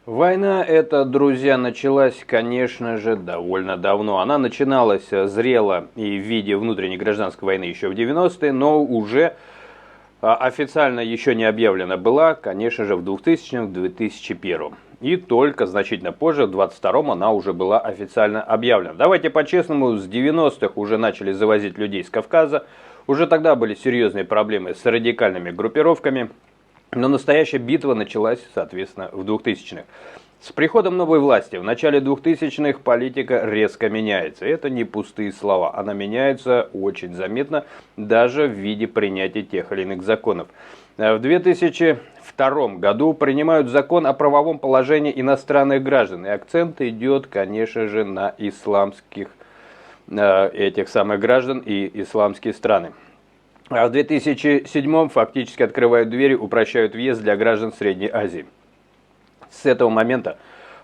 Война эта, друзья, началась, конечно же, довольно давно. Она начиналась зрело и в виде внутренней гражданской войны еще в 90-е, но уже официально еще не объявлена была, конечно же, в 2000-м, 2001-м. И только значительно позже, в 22-м, она уже была официально объявлена. Давайте по-честному, с 90-х уже начали завозить людей с Кавказа. Уже тогда были серьезные проблемы с радикальными группировками. Но настоящая битва началась, соответственно, в 2000-х. С приходом новой власти в начале 2000-х политика резко меняется. Это не пустые слова. Она меняется очень заметно, даже в виде принятия тех или иных законов. В 2002 году принимают закон о правовом положении иностранных граждан. И акцент идет, конечно же, на исламских этих самых граждан и исламские страны. А в 2007 фактически открывают двери, упрощают въезд для граждан Средней Азии. С этого момента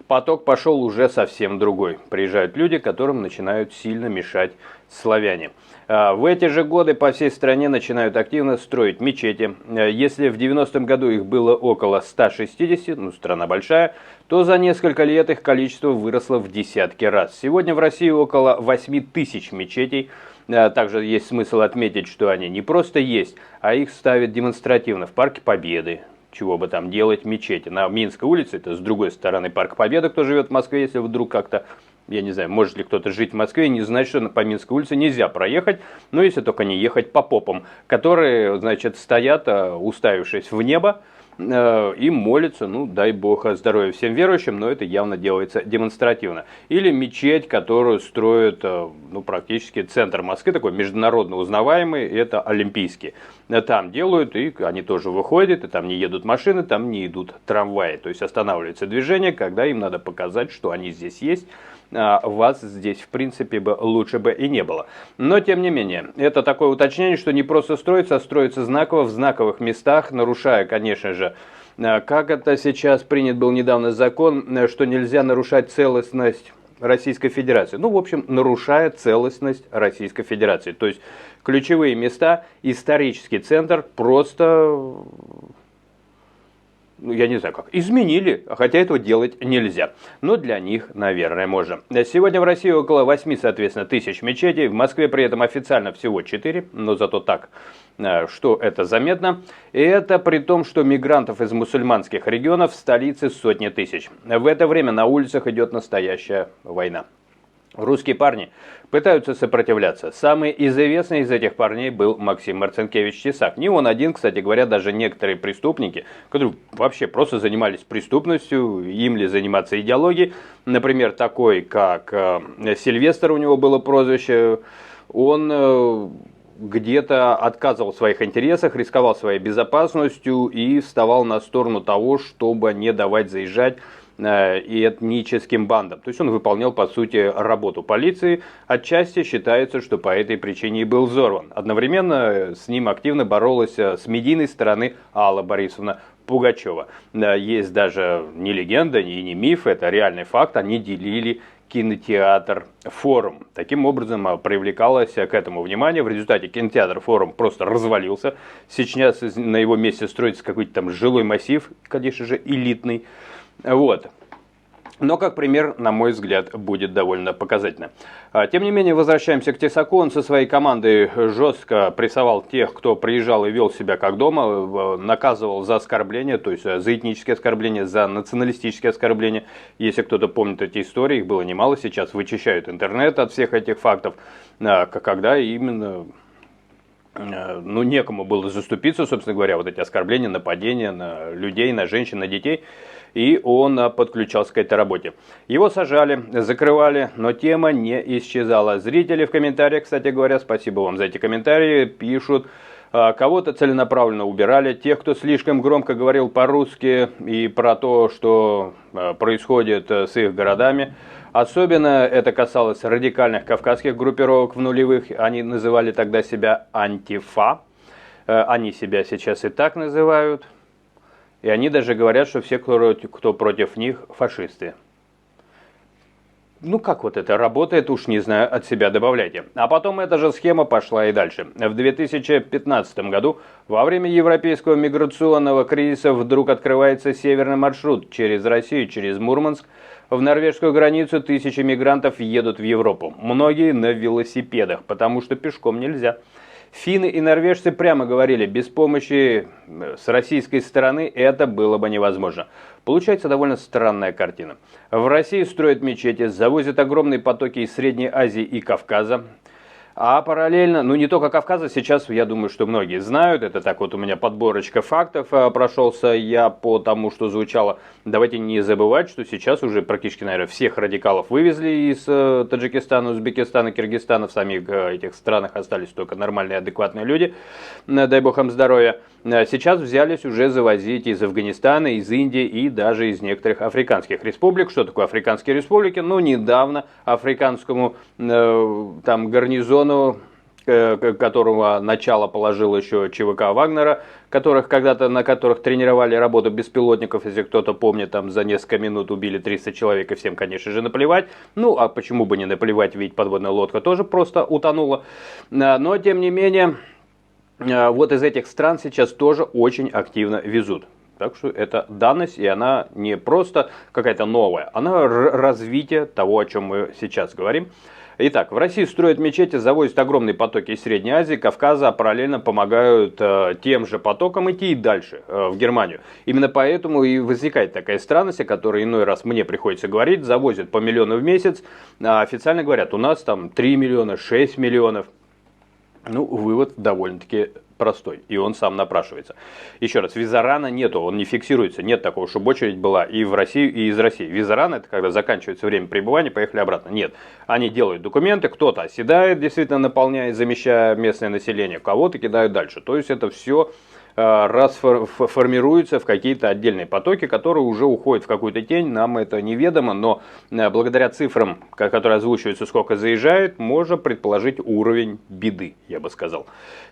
поток пошел уже совсем другой. Приезжают люди, которым начинают сильно мешать славяне. В эти же годы по всей стране начинают активно строить мечети. Если в 90-м году их было около 160, страна большая, то за несколько лет их количество выросло в десятки раз. Сегодня в России около 8 тысяч мечетей. Также есть смысл отметить, что они не просто есть, а их ставят демонстративно в Парке Победы. Чего бы там делать мечети. На Минской улице, это с другой стороны Парк Победы, кто живет в Москве, если вдруг как-то, я не знаю, может ли кто-то жить в Москве и не знать, что по Минской улице нельзя проехать, но если только не ехать по попам, которые, значит, стоят, уставившись в небо, и молятся, дай бог здоровья всем верующим, но это явно делается демонстративно. Или мечеть, которую строят, практически центр Москвы, такой международно узнаваемый, это Олимпийский. Там делают, и они тоже выходят, и там не едут машины, там не идут трамваи. То есть останавливается движение, когда им надо показать, что они здесь есть. Вас здесь, в принципе, лучше бы и не было. Но, тем не менее, это такое уточнение, что не просто строится, а строится знаково, в знаковых местах, нарушая, конечно же, как это сейчас принят был недавно закон, что нельзя нарушать целостность Российской Федерации. В общем, нарушая целостность Российской Федерации. То есть, ключевые места, исторический центр просто... я не знаю как, изменили, хотя этого делать нельзя. Но для них, наверное, можно. Сегодня в России около 8, соответственно, тысяч мечетей. В Москве при этом официально всего 4, но зато так, что это заметно. И это при том, что мигрантов из мусульманских регионов в столице сотни тысяч. В это время на улицах идет настоящая война. Русские парни пытаются сопротивляться. Самый известный из этих парней был Максим Марцинкевич-Тесак. Не он один, кстати говоря, даже некоторые преступники, которые вообще просто занимались преступностью, им ли заниматься идеологией. Например, такой, как Сильвестр, у него было прозвище, он где-то отказывал в своих интересах, рисковал своей безопасностью и вставал на сторону того, чтобы не давать заезжать и этническим бандам. То есть он выполнял, по сути, работу полиции. Отчасти считается, что по этой причине и был взорван. Одновременно с ним активно боролась с медийной стороны Алла Борисовна Пугачева. Есть даже не легенда, не миф, это реальный факт. Они делили кинотеатр «Форум». Таким образом привлекалось к этому внимание. В результате кинотеатр «Форум» просто развалился. Сейчас на его месте строится какой-то там жилой массив, конечно же, элитный. Вот. Но, как пример, на мой взгляд, будет довольно показательно. Тем не менее, возвращаемся к Тесаку. Он со своей командой жестко прессовал тех, кто приезжал и вел себя как дома, наказывал за оскорбления, то есть за этнические оскорбления, за националистические оскорбления. Если кто-то помнит эти истории, их было немало, сейчас вычищают интернет от всех этих фактов, когда именно... некому было заступиться, собственно говоря, вот эти оскорбления, нападения на людей, на женщин, на детей, и он подключался к этой работе. Его сажали, закрывали, но тема не исчезала. Зрители в комментариях, кстати говоря, спасибо вам за эти комментарии, пишут, кого-то целенаправленно убирали, тех, кто слишком громко говорил по-русски и про то, что происходит с их городами. Особенно это касалось радикальных кавказских группировок в нулевых, они называли тогда себя антифа, они себя сейчас и так называют, и они даже говорят, что все, кто против них, фашисты. Ну как вот это работает, уж не знаю, от себя добавляйте. А потом эта же схема пошла и дальше. В 2015 году во время европейского миграционного кризиса вдруг открывается северный маршрут через Россию, через Мурманск. В норвежскую границу тысячи мигрантов едут в Европу. Многие на велосипедах, потому что пешком нельзя. Финны и норвежцы прямо говорили, без помощи с российской стороны это было бы невозможно. Получается довольно странная картина. В России строят мечети, завозят огромные потоки из Средней Азии и Кавказа. А параллельно, ну не только Кавказа, сейчас я думаю, что многие знают, это так вот у меня подборочка фактов прошелся я по тому, что звучало. Давайте не забывать, что сейчас уже практически, наверное, всех радикалов вывезли из Таджикистана, Узбекистана, Киргизстана. В самих этих странах остались только нормальные, адекватные люди, дай бог им здоровья. Сейчас взялись уже завозить из Афганистана, из Индии и даже из некоторых африканских республик. Что такое африканские республики? Ну, недавно африканскому там гарнизону, которого начало положил еще ЧВК Вагнера, на которых тренировали работу беспилотников, если кто-то помнит, там за несколько минут убили 300 человек, и всем, конечно же, наплевать. Ну, а почему бы не наплевать, ведь подводная лодка тоже просто утонула. Но, тем не менее, вот из этих стран сейчас тоже очень активно везут. Так что это данность, и она не просто какая-то новая, она развитие того, о чем мы сейчас говорим. Итак, в России строят мечети, завозят огромные потоки из Средней Азии, Кавказа, а параллельно помогают тем же потокам идти и дальше, в Германию. Именно поэтому и возникает такая странность, о которой иной раз мне приходится говорить, завозят по миллиону в месяц, а официально говорят, у нас там 3 миллиона, 6 миллионов. Ну, вывод довольно-таки простой, и он сам напрашивается. Еще раз, визарана нету, он не фиксируется, нет такого, чтобы очередь была и в Россию, и из России. Визаран — это когда заканчивается время пребывания, поехали обратно. Нет, они делают документы, кто-то оседает, действительно наполняет, замещая местное население, кого-то кидают дальше. То есть это все формируются в какие-то отдельные потоки, которые уже уходят в какую-то тень, нам это неведомо, но благодаря цифрам, которые озвучиваются, сколько заезжает, можно предположить уровень беды, я бы сказал.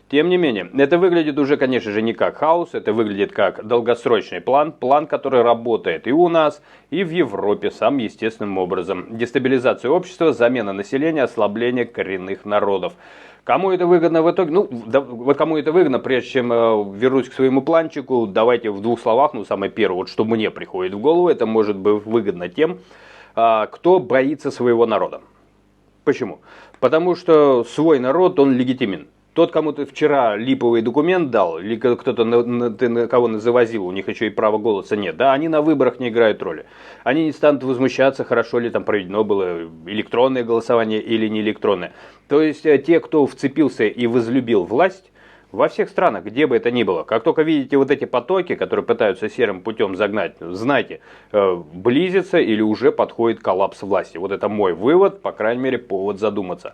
Тем не менее, это выглядит уже, конечно же, не как хаос, это выглядит как долгосрочный план, который работает и у нас, и в Европе самым естественным образом. Дестабилизация общества, замена населения, ослабление коренных народов. Кому это выгодно в итоге? Ну, вот кому это выгодно, прежде чем вернусь к своему планчику, давайте в двух словах, ну, самое первое, вот что мне приходит в голову, это может быть выгодно тем, кто боится своего народа. Почему? Потому что свой народ, он легитимен. Тот, кому ты вчера липовый документ дал, или кто-то ты на кого завозил, у них еще и права голоса нет, да, они на выборах не играют роли. Они не станут возмущаться, хорошо ли там проведено было электронное голосование или не электронное. То есть те, кто вцепился и возлюбил власть, во всех странах, где бы это ни было, как только видите вот эти потоки, которые пытаются серым путем загнать, знайте, близится или уже подходит коллапс власти. Вот это мой вывод, по крайней мере, повод задуматься.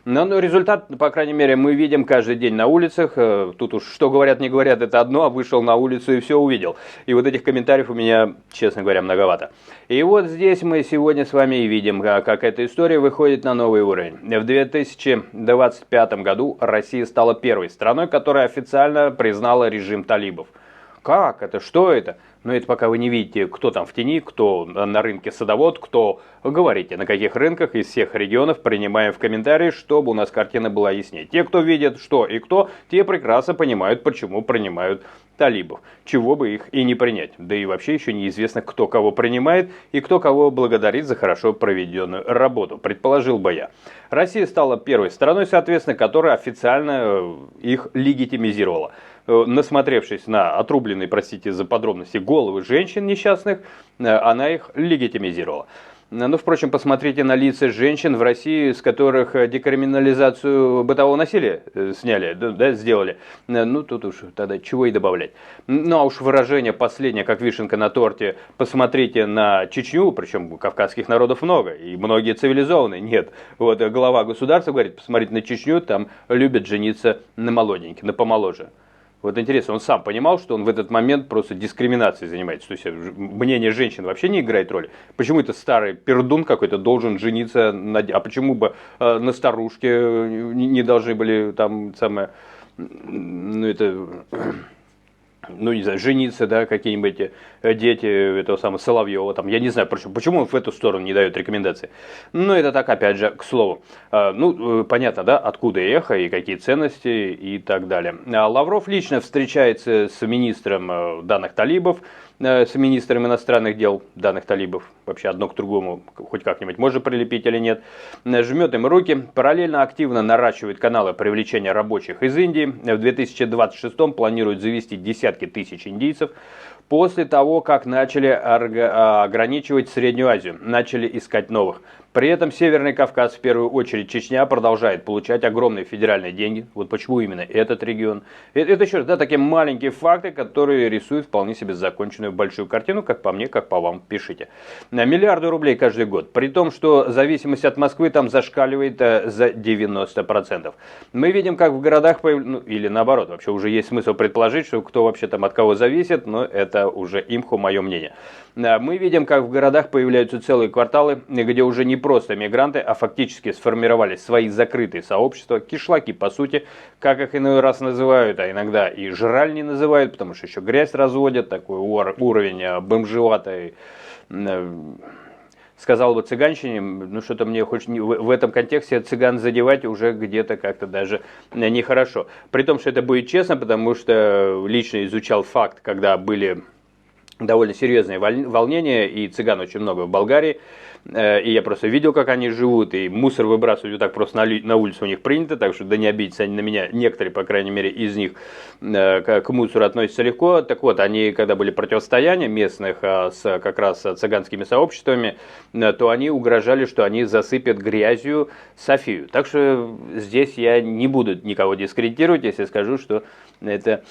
Но результат, по крайней мере, мы видим каждый день на улицах. Тут уж что говорят, не говорят, это одно, а вышел на улицу и все увидел. И вот этих комментариев у меня, честно говоря, многовато. И вот здесь мы сегодня с вами и видим, как эта история выходит на новый уровень. В 2025 году Россия стала первой страной, которая официально признала режим талибов. Как это? Что это? Но это пока вы не видите, кто там в тени, кто на рынке садовод, кто, говорите, на каких рынках из всех регионов, принимаем в комментарии, чтобы у нас картина была яснее. Те, кто видит, что и кто, те прекрасно понимают, почему принимают талибов. Чего бы их и не принять. Да и вообще еще неизвестно, кто кого принимает и кто кого благодарит за хорошо проведенную работу. Предположил бы я. Россия стала первой страной, соответственно, которая официально их легитимизировала. Насмотревшись на отрубленные, простите за подробности, головы женщин несчастных, она их легитимизировала. Ну, впрочем, посмотрите на лица женщин в России, с которых декриминализацию бытового насилия сняли, да, сделали. Ну, тут уж тогда чего и добавлять. Ну, а уж выражение последнее, как вишенка на торте, посмотрите на Чечню, причем кавказских народов много, и многие цивилизованные, нет. Вот глава государства говорит, посмотрите на Чечню, там любят жениться на молоденьких, на помоложе. Вот интересно, он сам понимал, что он в этот момент просто дискриминацией занимается. То есть мнение женщин вообще не играет роли. Почему это старый пердун какой-то должен жениться на... А почему бы на старушке не должны были там самое... Ну это... ну, не знаю, жениться, да, какие-нибудь дети этого самого Соловьева, там, я не знаю, почему он в эту сторону не дает рекомендации. Но это так, опять же, к слову. Ну, понятно, да, откуда эхо и какие ценности и так далее. Лавров лично встречается с министром данных талибов, с министром иностранных дел данных талибов, вообще одно к другому хоть как-нибудь можно прилепить или нет, жмет им руки, параллельно активно наращивает каналы привлечения рабочих из Индии, в 2026 планирует завести десятки тысяч индийцев, после того, как начали ограничивать Среднюю Азию, начали искать новых. При этом Северный Кавказ, в первую очередь Чечня, продолжает получать огромные федеральные деньги. Вот почему именно этот регион. Это еще раз, да, такие маленькие факты, которые рисуют вполне себе законченную большую картину, как по мне, как по вам, пишите. Миллиарды рублей каждый год. При том, что зависимость от Москвы там зашкаливает за 90%. Мы видим, как в городах, ну, или наоборот, вообще уже есть смысл предположить, что кто вообще там от кого зависит, но это уже имхо, мое мнение. Мы видим, как в городах появляются целые кварталы, где уже не просто мигранты, а фактически сформировались свои закрытые сообщества, кишлаки, по сути, как их иной раз называют, а иногда и жральни называют, потому что еще грязь разводят, такой уровень бомжеватой, сказал бы, цыганщине. Ну что-то мне хочется в этом контексте цыган задевать уже где-то как-то даже нехорошо. При том, что это будет честно, потому что лично изучал факт, когда были довольно серьезные волнения, и цыган очень много в Болгарии, и я просто видел, как они живут, и мусор выбрасывать вот так просто на улицу у них принято, так что да не обидятся они на меня, некоторые, по крайней мере, из них к мусору относятся легко. Так вот, они, когда были противостояния местных с как раз цыганскими сообществами, то они угрожали, что они засыпят грязью Софию. Так что здесь я не буду никого дискредитировать, если скажу, что это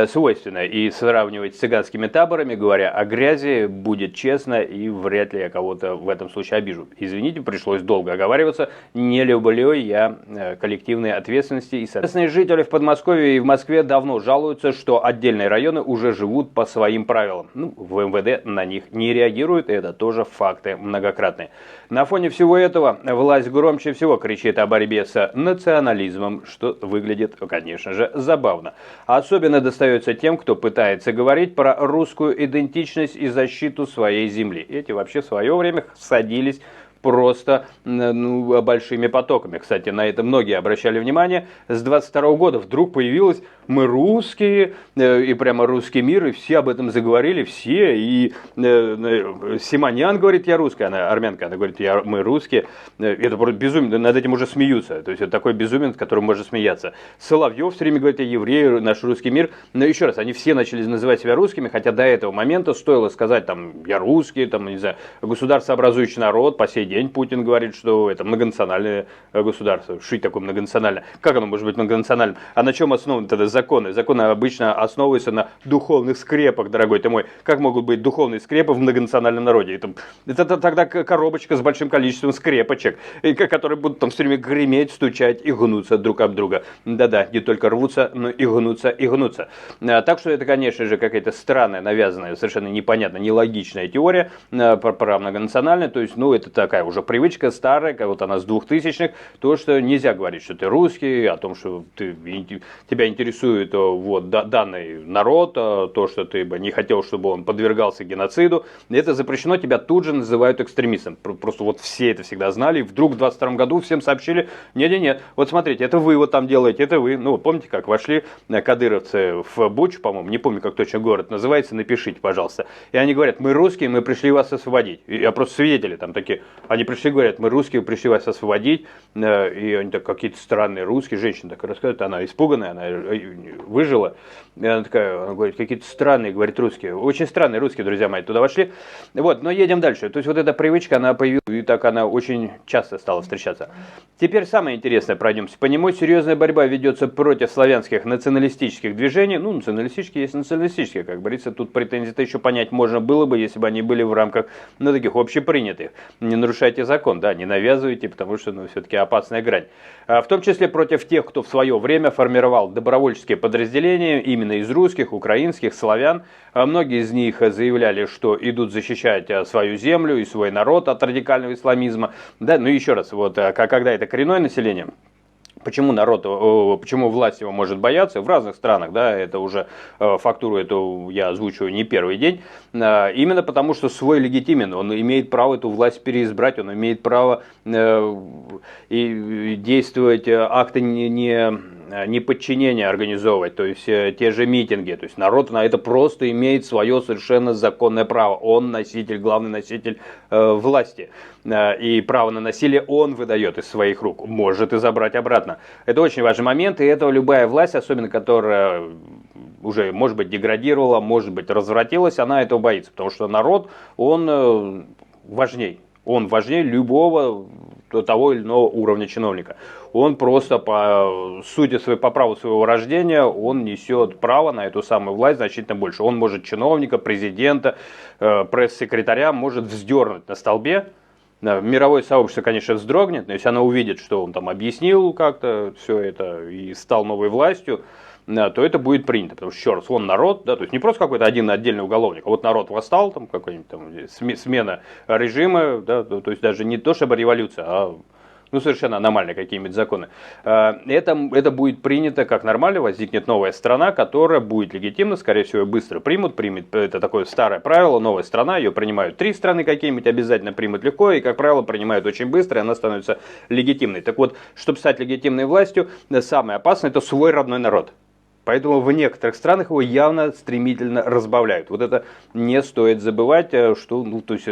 свойственно. И сравнивать с цыганскими таборами, говоря о грязи, будет честно, и вряд ли я кого-то в этом случае обижу. Извините, пришлось долго оговариваться. Не люблю я коллективной ответственности. И, соответственно, жители в Подмосковье и в Москве давно жалуются, что отдельные районы уже живут по своим правилам. Ну, в МВД на них не реагируют, и это тоже факты многократные. На фоне всего этого власть громче всего кричит о борьбе с национализмом, что выглядит, конечно же, забавно. Особенно достается тем, кто пытается говорить про русскую идентичность и защиту своей земли. Эти вообще в свое время садились просто большими потоками. Кстати, на это многие обращали внимание. С 22 года вдруг появилось «мы русские», и прямо русский мир, и все об этом заговорили, все. И Симонян говорит «я русская», она армянка, она говорит «мы русские». Это просто безумие, над этим уже смеются. То есть это такой безумие, над которым можно смеяться. Соловьев все время говорит «я еврей, наш русский мир». Но еще раз, они все начали называть себя русскими, хотя до этого момента стоило сказать там «я русский», там, не знаю, государствообразующий народ, по сей день Путин говорит, что это многонациональное государство. Что это такое многонациональное? Как оно может быть многонациональным? А на чем основаны тогда законы? Законы обычно основываются на духовных скрепах, дорогой ты мой. Как могут быть духовные скрепы в многонациональном народе? Это тогда коробочка с большим количеством скрепочек, которые будут там все время греметь, стучать и гнуться друг об друга. Да-да, не только рвутся, но и гнутся, и гнутся. Так что это, конечно же, какая-то странная, навязанная, совершенно непонятная, нелогичная теория про многонациональное. То есть, ну, это такая уже привычка старая, как вот она с 2000-х, то, что нельзя говорить, что ты русский, о том, что тебя интересует вот, данный народ, то, что ты бы не хотел, чтобы он подвергался геноциду, это запрещено, тебя тут же называют экстремистом. Просто вот все это всегда знали, и вдруг в 22 году всем сообщили, нет, вот смотрите, это вы вот там делаете, это вы. Ну, помните, как вошли кадыровцы в Бучу, по-моему, не помню, как точно город называется, напишите, пожалуйста. И они говорят, мы русские, мы пришли вас освободить. Я просто свидетели там такие, они пришли, говорят, мы русские, пришли вас освободить, и они так какие-то странные русские, женщина так рассказывает, она испуганная, она выжила, и она такая, она говорит, какие-то странные, говорит, русские, очень странные русские, друзья мои, туда вошли, вот, но едем дальше, то есть вот эта привычка, она появилась, и так она очень часто стала встречаться. Теперь самое интересное пройдемся по нему, серьезная борьба ведется против славянских националистических движений, ну, националистические есть националистические, как говорится, тут претензии-то еще понять можно было бы, если бы они были в рамках, ну, таких общепринятых, не нарушайте закон, да, не навязывайте, потому что, ну, все-таки опасная грань. В том числе против тех, кто в свое время формировал добровольческие подразделения именно из русских, украинских, славян. Многие из них заявляли, что идут защищать свою землю и свой народ от радикального исламизма. Да, ну еще раз, вот, когда это коренное население, Почему народ, почему власть его может бояться? В разных странах, да, это уже фактуру эту я озвучиваю не первый день. Именно потому, что свой легитимен, он имеет право эту власть переизбрать, он имеет право и действовать, акты неподчинения организовывать, то есть те же митинги. То есть народ на это просто имеет свое совершенно законное право. Он носитель, главный носитель власти. И право на насилие он выдает из своих рук, может и забрать обратно. Это очень важный момент, и этого любая власть, особенно которая уже, может быть, деградировала, может быть, развратилась, она этого боится, потому что народ, он важней. Он важнее любого того или иного уровня чиновника. Он просто по сути своей, по праву своего рождения, он несет право на эту самую власть значительно больше. Он может чиновника, президента, пресс-секретаря может вздернуть на столбе. Мировое сообщество, конечно, вздрогнет, но если оно увидит, что он там объяснил как-то все это и стал новой властью, то это будет принято. Потому что, еще раз, он народ, да, то есть не просто какой-то один отдельный уголовник, а вот народ восстал, там какой-нибудь там смена режима, да, то есть даже не то чтобы революция, а совершенно аномальные какие-нибудь законы. Это будет принято как нормально, возникнет новая страна, которая будет легитимна, скорее всего, быстро примут, это такое старое правило, новая страна, ее принимают 3 страны какие-нибудь, обязательно примут легко, и, как правило, принимают очень быстро, и она становится легитимной. Так вот, чтобы стать легитимной властью, самое опасное – это свой родной народ. Поэтому в некоторых странах его явно стремительно разбавляют. Вот это не стоит забывать, что, то есть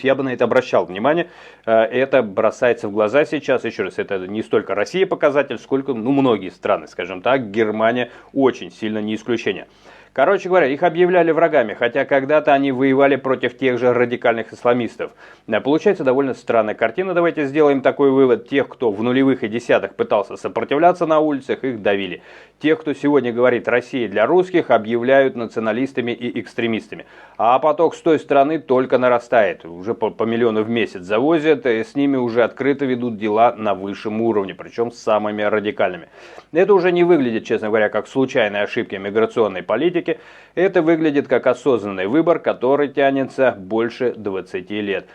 я бы на это обращал внимание. Это бросается в глаза сейчас. Еще раз, это не столько Россия показатель, сколько многие страны, скажем так. Германия очень сильно не исключение. Короче говоря, их объявляли врагами, хотя когда-то они воевали против тех же радикальных исламистов. Получается довольно странная картина. Давайте сделаем такой вывод. Тех, кто в нулевых и десятых пытался сопротивляться на улицах, их давили. Тех, кто сегодня говорит «Россия для русских», объявляют националистами и экстремистами. А поток с той стороны только нарастает. Уже по миллиону в месяц завозят, и с ними уже открыто ведут дела на высшем уровне, причем с самыми радикальными. Это уже не выглядит, честно говоря, как случайные ошибки миграционной политики. Это выглядит как осознанный выбор, который тянется больше 20 лет.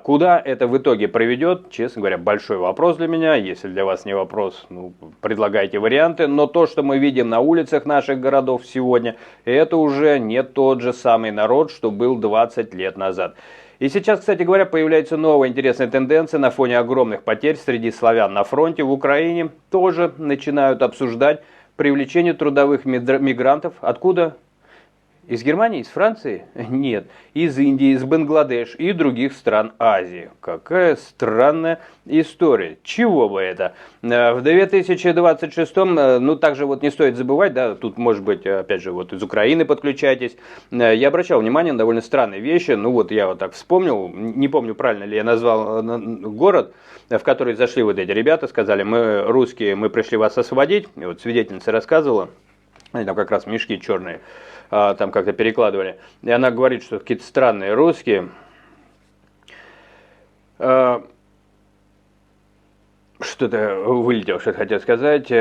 Куда это в итоге приведет, честно говоря, большой вопрос для меня. Если для вас не вопрос, предлагайте варианты. Но то, что мы видим на улицах наших городов сегодня, это уже не тот же самый народ, что был 20 лет назад. И сейчас, кстати говоря, появляется новая интересная тенденция на фоне огромных потерь среди славян на фронте в Украине. Тоже начинают обсуждать привлечение трудовых мигрантов. Откуда? Из Германии, из Франции? Нет. Из Индии, из Бангладеш и других стран Азии. Какая странная история. Чего бы это? В 2026-м, также не стоит забывать, да, тут может быть, опять же, из Украины подключайтесь. Я обращал внимание на довольно странные вещи. Я так вспомнил, не помню, правильно ли я назвал город, в который зашли эти ребята, сказали: мы русские, мы пришли вас освободить. И свидетельница рассказывала, они там как раз мешки черные там как-то перекладывали. И она говорит, что какие-то странные русские. Что-то вылетело, что-то хотел сказать.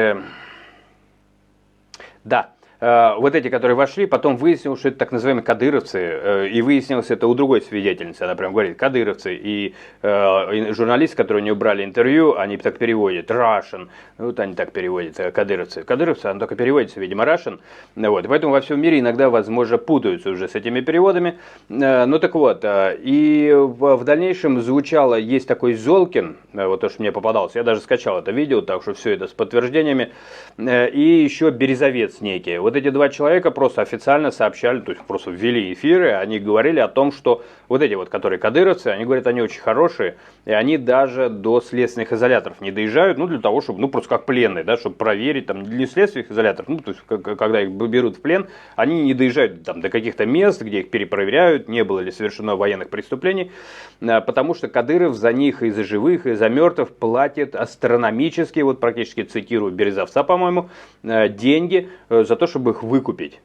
Да. Эти, которые вошли, потом выяснилось, что это так называемые кадыровцы, и выяснилось это у другой свидетельницы, она прям говорит кадыровцы, и журналисты, которые у нее брали интервью, они так переводят, Russian, они так переводят, кадыровцы, оно только переводится, видимо, Russian, и поэтому во всем мире иногда, возможно, путаются уже с этими переводами, и в дальнейшем звучало, есть такой Золкин, то, что мне попадалось, я даже скачал это видео, так что все это с подтверждениями, и еще Березовец некий. Эти 2 человека просто официально сообщали, то есть просто ввели эфиры, они говорили о том, что эти которые кадыровцы, они говорят, они очень хорошие, и они даже до следственных изоляторов не доезжают, для того, чтобы, просто как пленные, да, чтобы проверить, там, не следственных изоляторов, то есть, когда их берут в плен, они не доезжают там до каких-то мест, где их перепроверяют, не было ли совершено военных преступлений, потому что Кадыров за них и за живых, и за мертвых платит астрономические, практически цитирую Березовца, по-моему, деньги за то, чтобы их выкупить.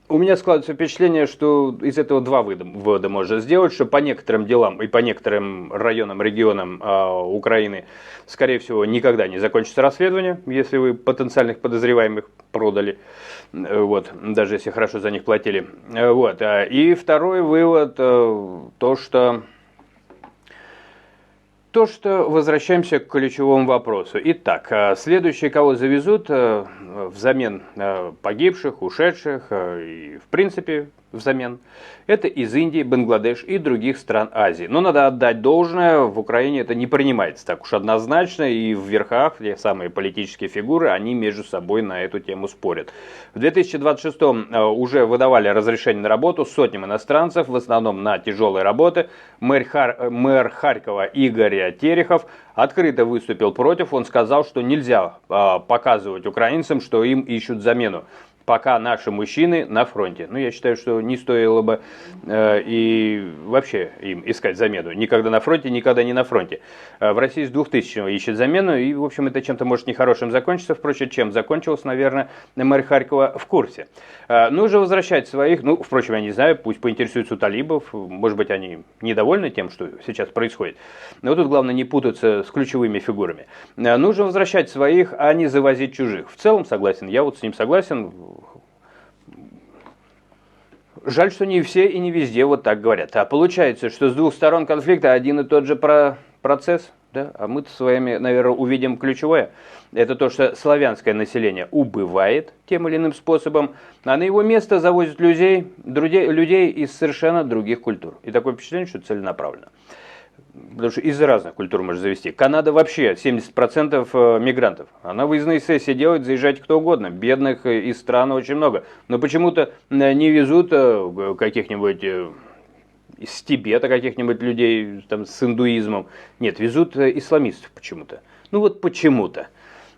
У меня складывается впечатление, что из этого 2 вывода можно сделать, что по некоторым делам и по некоторым районам, регионам Украины, скорее всего, никогда не закончится расследование, если вы потенциальных подозреваемых продали, даже если хорошо за них платили. И второй вывод, то, что То, что возвращаемся к ключевому вопросу. Итак, следующие, кого завезут взамен погибших, ушедших и, в принципе, взамен, это из Индии, Бангладеш и других стран Азии. Но надо отдать должное, в Украине это не принимается так уж однозначно, и в верхах, те самые политические фигуры, они между собой на эту тему спорят. В 2026 уже выдавали разрешение на работу сотням иностранцев, в основном на тяжелые работы. Мэр Харькова Игорь Терехов открыто выступил против. Он сказал, что нельзя показывать украинцам, что им ищут замену, пока наши мужчины на фронте. Ну, я считаю, что не стоило бы и вообще им искать замену. Никогда на фронте, никогда не на фронте. В России с 2000-го ищет замену, и, в общем, это чем-то может нехорошим закончиться. Впрочем, чем закончилось, наверное, мэр Харькова в курсе. Нужно возвращать своих, ну, впрочем, я не знаю, пусть поинтересуются у талибов. Может быть, они недовольны тем, что сейчас происходит. Но тут главное не путаться с ключевыми фигурами. Нужно возвращать своих, а не завозить чужих. В целом согласен, я вот с ним согласен. Жаль, что не все и не везде вот так говорят. А получается, что с двух сторон конфликта один и тот же процесс, да? А мы-то с вами, наверное, увидим ключевое. Это то, что славянское население убывает тем или иным способом, а на его место завозят людей из совершенно других культур. И такое впечатление, что целенаправленно. Потому что из разных культур можно завести. Канада вообще 70% мигрантов. Она выездные сессии делает, заезжать кто угодно. Бедных из стран очень много. Но почему-то не везут каких-нибудь из Тибета, каких-нибудь людей там, с индуизмом. Нет, везут исламистов почему-то. Ну вот почему-то.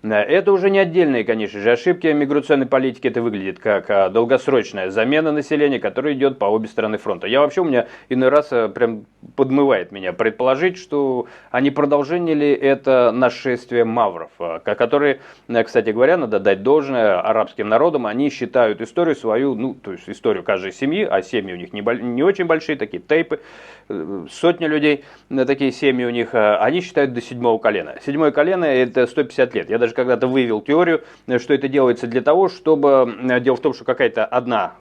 Это уже не отдельные, конечно же, ошибки миграционной политики. Это выглядит как долгосрочная замена населения, которая идет по обе стороны фронта. У меня иной раз прям подмывает меня предположить, что не продолжение ли это нашествие мавров, которые, кстати говоря, надо дать должное арабским народам, они считают историю свою, ну, то есть историю каждой семьи, а семьи у них не очень большие, такие тейпы, сотни людей, такие семьи у них, они считают до 7-го колена. 7-е колено это 150 лет. Я даже когда-то вывел теорию, что это делается для того, чтобы... Дело в том, что какая-то одна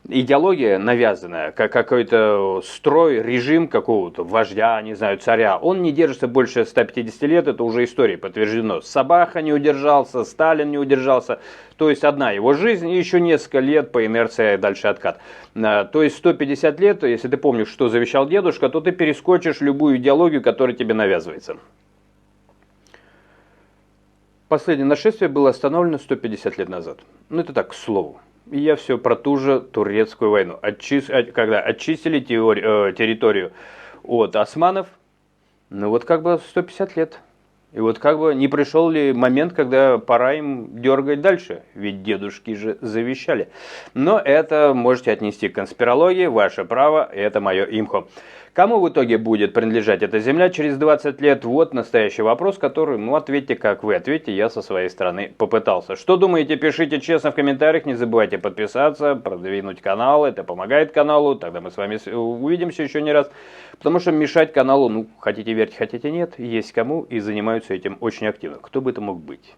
идеология навязанная, как какой-то строй, режим какого-то вождя, не знаю, царя, он не держится больше 150 лет, это уже историей подтверждено. Сабаха не удержался, Сталин не удержался, то есть одна его жизнь и еще несколько лет по инерции дальше откат. То есть 150 лет, если ты помнишь, что завещал дедушка, то ты перескочишь любую идеологию, которая тебе навязывается. Последнее нашествие было остановлено 150 лет назад. Ну это так, к слову. И я все про ту же турецкую войну. Когда очистили территорию от османов, ну вот как бы 150 лет. И вот как бы не пришел ли момент, когда пора им дергать дальше, ведь дедушки же завещали. Но это можете отнести к конспирологии, ваше право, это мое имхо. Кому в итоге будет принадлежать эта земля через 20 лет? Вот настоящий вопрос, который, ну, ответьте, как вы ответите, я со своей стороны попытался. Что думаете, пишите честно в комментариях, не забывайте подписаться, продвинуть канал, это помогает каналу, тогда мы с вами увидимся еще не раз. Потому что мешать каналу, ну, хотите верьте, хотите нет, есть кому и занимаются этим очень активно. Кто бы это мог быть?